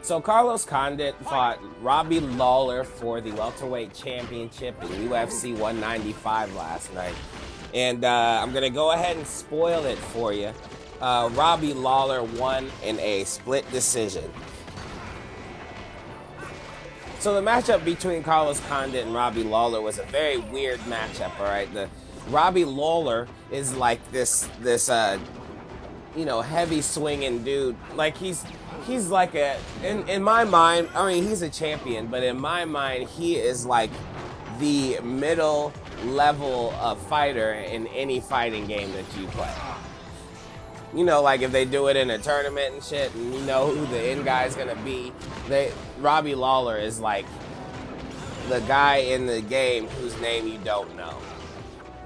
So Carlos Condit fought Robbie Lawler for the welterweight championship in UFC 195 last night. And I'm going to go ahead and spoil it for you. Robbie Lawler won in a split decision. So the matchup between Carlos Condit and Robbie Lawler was a very weird matchup, all right? Robbie Lawler is like this heavy swinging dude. Like he's like in my mind, I mean, he's a champion, but in my mind, he is like the middle level of fighter in any fighting game that you play. You know, like if they do it in a tournament and shit, and you know who the end guy's gonna be, Robbie Lawler is like the guy in the game whose name you don't know.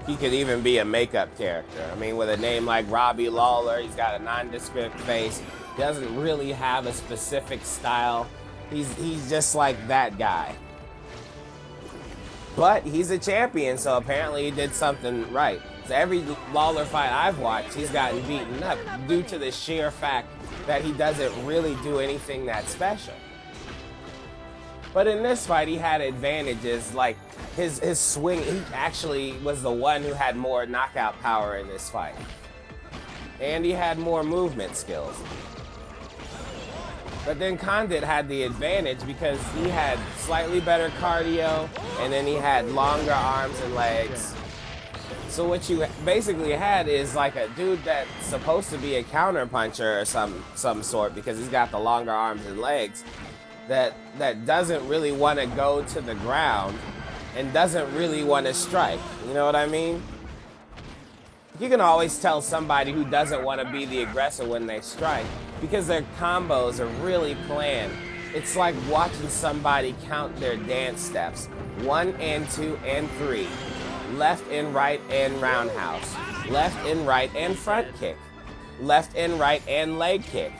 He could even be a makeup character. I mean, with a name like Robbie Lawler, he's got a nondescript face. Doesn't really have a specific style. He's just like that guy. But he's a champion, so apparently he did something right. So every Lawler fight I've watched, he's gotten beaten up due to the sheer fact that he doesn't really do anything that special. But in this fight, he had advantages, like his swing. He actually was the one who had more knockout power in this fight. And he had more movement skills. But then Condit had the advantage because he had slightly better cardio, and then he had longer arms and legs. So what you basically had is like a dude that's supposed to be a counter puncher or some sort, because he's got the longer arms and legs, that doesn't really want to go to the ground and doesn't really want to strike. You know what I mean? You can always tell somebody who doesn't want to be the aggressor when they strike, because their combos are really planned. It's like watching somebody count their dance steps. 1 and 2 and 3. Left and right and roundhouse. Left and right and front kick. Left and right and leg kick.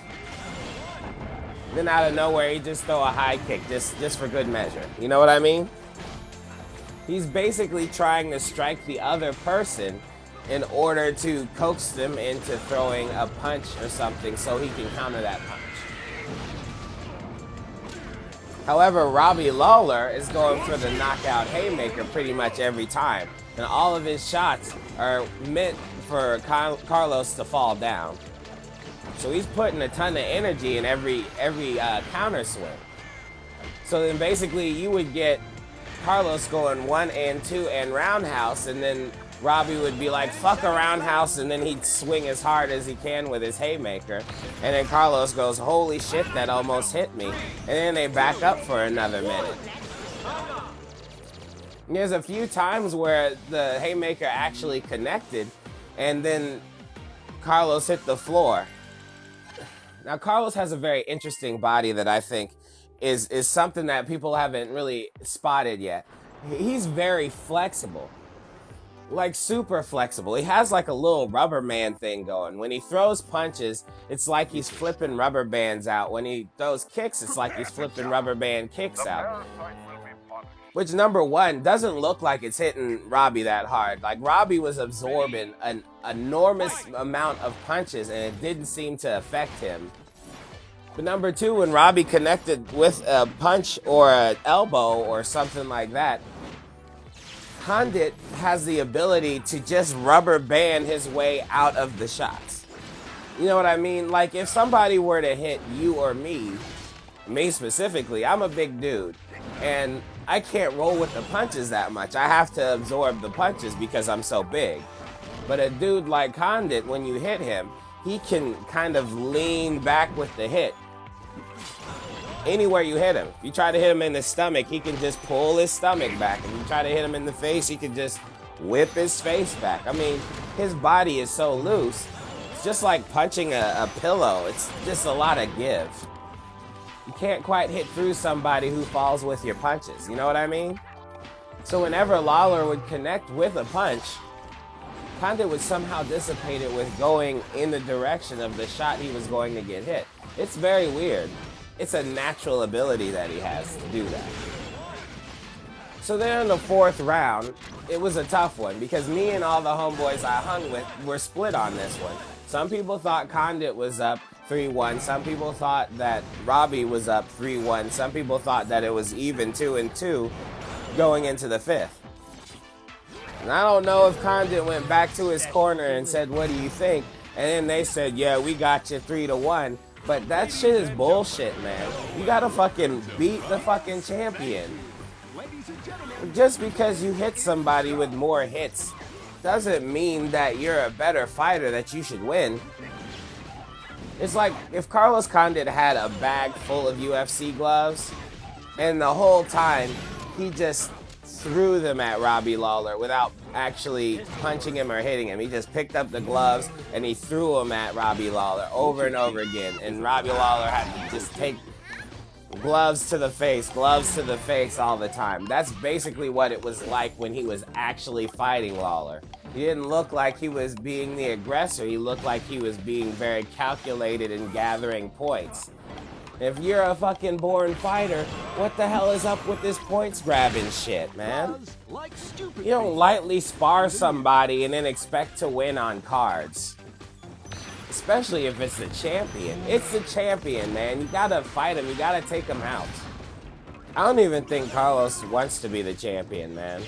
Then out of nowhere, he just throw a high kick just for good measure. You know what I mean? He's basically trying to strike the other person in order to coax them into throwing a punch or something so he can counter that punch. However, Robbie Lawler is going for the knockout haymaker pretty much every time, and all of his shots are meant for Carlos to fall down. So he's putting a ton of energy in every counter swing. So then basically you would get Carlos going 1 and 2 and roundhouse, and then Robbie would be like, fuck a roundhouse, and then he'd swing as hard as he can with his haymaker. And then Carlos goes, holy shit, that almost hit me. And then they back up for another minute. And there's a few times where the haymaker actually connected, and then Carlos hit the floor. Now, Carlos has a very interesting body that I think is something that people haven't really spotted yet. He's very flexible. Like super flexible. He has like a little rubber man thing going. When he throws punches, it's like he's flipping rubber bands out. When he throws kicks, it's like he's flipping rubber band kicks out. Which, number one, doesn't look like it's hitting Robbie that hard. Like, Robbie was absorbing an enormous amount of punches, and it didn't seem to affect him. But number two, when Robbie connected with a punch or an elbow or something like that, Condit has the ability to just rubber band his way out of the shots. You know what I mean? Like, if somebody were to hit you or me specifically, I'm a big dude, and I can't roll with the punches that much. I have to absorb the punches because I'm so big. But a dude like Condit, when you hit him, he can kind of lean back with the hit. Anywhere you hit him. If you try to hit him in the stomach, he can just pull his stomach back. If you try to hit him in the face, he can just whip his face back. I mean, his body is so loose. It's just like punching a pillow. It's just a lot of give. You can't quite hit through somebody who falls with your punches. You know what I mean? So whenever Lawler would connect with a punch, Condit would somehow dissipate it with going in the direction of the shot he was going to get hit. It's very weird. It's a natural ability that he has to do that. So then in the fourth round, it was a tough one because me and all the homeboys I hung with were split on this one. Some people thought Condit was up, 3-1. Some people thought that Robbie was up 3-1. Some people thought that it was even 2-2 going into the 5th. And I don't know if Condit went back to his corner and said, "What do you think?" And then they said, "Yeah, we got you 3-1. But that shit is bullshit, man. You gotta fucking beat the fucking champion. Just because you hit somebody with more hits doesn't mean that you're a better fighter that you should win. It's like if Carlos Condit had a bag full of UFC gloves and the whole time he just threw them at Robbie Lawler without actually punching him or hitting him. He just picked up the gloves and he threw them at Robbie Lawler over and over again. And Robbie Lawler had to just take gloves to the face all the time. That's basically what it was like when he was actually fighting Lawler. He didn't look like he was being the aggressor. He looked like he was being very calculated and gathering points. If you're a fucking born fighter, what the hell is up with this points grabbing shit, man? You don't lightly spar somebody and then expect to win on cards. Especially if it's the champion. It's the champion, man. You gotta fight him. You gotta take him out. I don't even think Carlos wants to be the champion, man.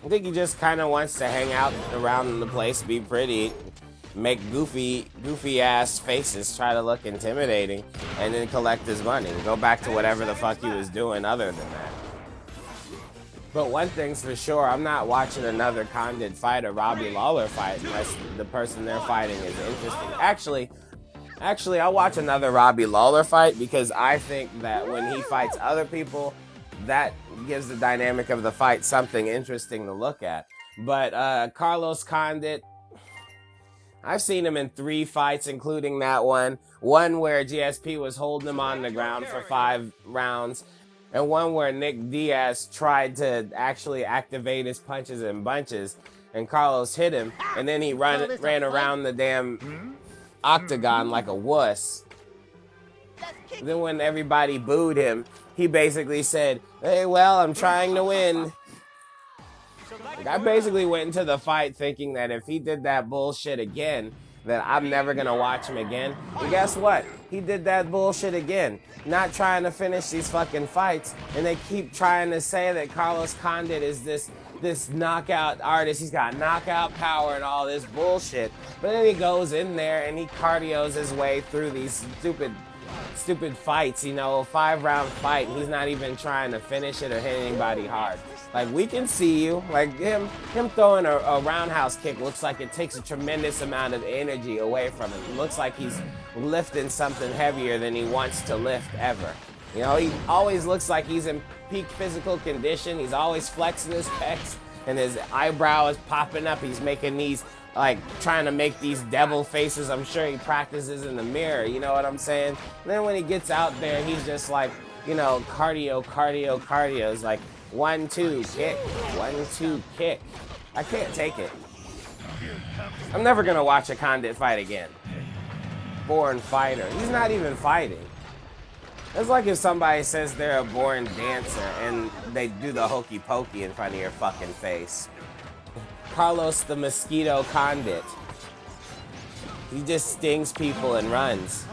I think he just kind of wants to hang out around the place, be pretty, make goofy ass faces, try to look intimidating, and then collect his money. Go back to whatever the fuck he was doing other than that. But one thing's for sure, I'm not watching another Condit fight or Robbie Lawler fight unless the person they're fighting is interesting. Actually, I'll watch another Robbie Lawler fight because I think that when he fights other people, that gives the dynamic of the fight something interesting to look at. But Carlos Condit, I've seen him in 3 fights, including that one where GSP was holding him on the ground for 5 rounds, and one where Nick Diaz tried to actually activate his punches and bunches, and Carlos hit him, and then he ran around the damn octagon like a wuss. Then when everybody booed him, he basically said, "Hey, well, I'm trying to win." Like, I basically went into the fight thinking that if he did that bullshit again, that I'm never gonna watch him again. And guess what? He did that bullshit again. Not trying to finish these fucking fights, and they keep trying to say that Carlos Condit is this knockout artist. He's got knockout power and all this bullshit. But then he goes in there and he cardios his way through these stupid fights, you know, a 5-round fight, and he's not even trying to finish it or hit anybody hard. Like, we can see you. Like, him throwing a roundhouse kick looks like it takes a tremendous amount of energy away from him. It looks like he's lifting something heavier than he wants to lift ever. You know, he always looks like he's in peak physical condition. He's always flexing his pecs, and his eyebrow is popping up. He's making these, like, trying to make these devil faces. I'm sure he practices in the mirror, you know what I'm saying? And then when he gets out there, he's just like, you know, cardio. It's like 1-2 kick, 1-2 kick. I can't take it. I'm never gonna watch a Condit fight again. Born fighter. He's not even fighting. It's like if somebody says they're a born dancer and they do the hokey pokey in front of your fucking face. Carlos the Mosquito Condit. He just stings people and runs.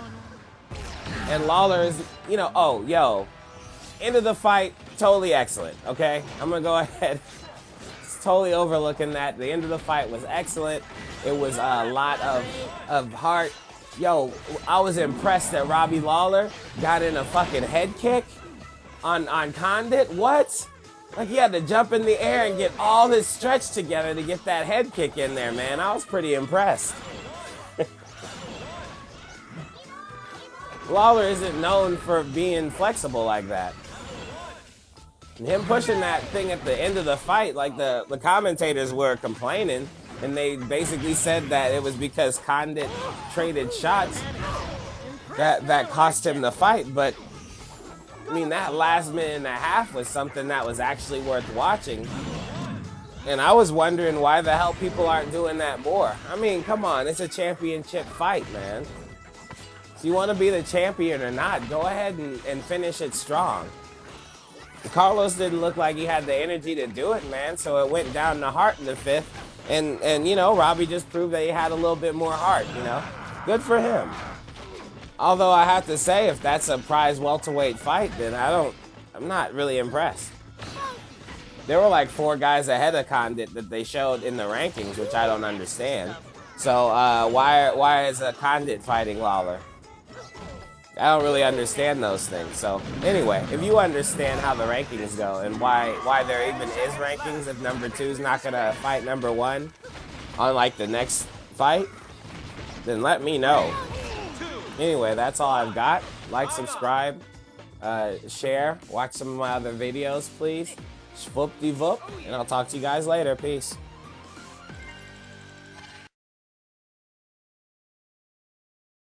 And Lawler is, you know, end of the fight, totally excellent, okay? I'm gonna go ahead. It's totally overlooking that. The end of the fight was excellent. It was a lot of heart. Yo, I was impressed that Robbie Lawler got in a fucking head kick on Condit. What? Like, he had to jump in the air and get all his stretch together to get that head kick in there, man. I was pretty impressed. Lawler isn't known for being flexible like that. And him pushing that thing at the end of the fight, like the commentators were complaining, and they basically said that it was because Condit traded shots that cost him the fight. But I mean, that last minute and a half was something that was actually worth watching. And I was wondering why the hell people aren't doing that more. I mean, come on, it's a championship fight, man. So you want to be the champion or not, go ahead and finish it strong. Carlos didn't look like he had the energy to do it, man, so it went down to heart in the 5th. And you know, Robbie just proved that he had a little bit more heart, you know. Good for him. Although I have to say, if that's a prize welterweight fight, then I'm not really impressed. There were like 4 guys ahead of Condit that they showed in the rankings, which I don't understand. So why is Condit fighting Lawler? I don't really understand those things. So anyway, if you understand how the rankings go and why there even is rankings if number 2 is not gonna fight number 1 on like the next fight, then let me know. Anyway, that's all I've got. Like, subscribe, share, watch some of my other videos, please. Shvoop-de-voop, and I'll talk to you guys later. Peace.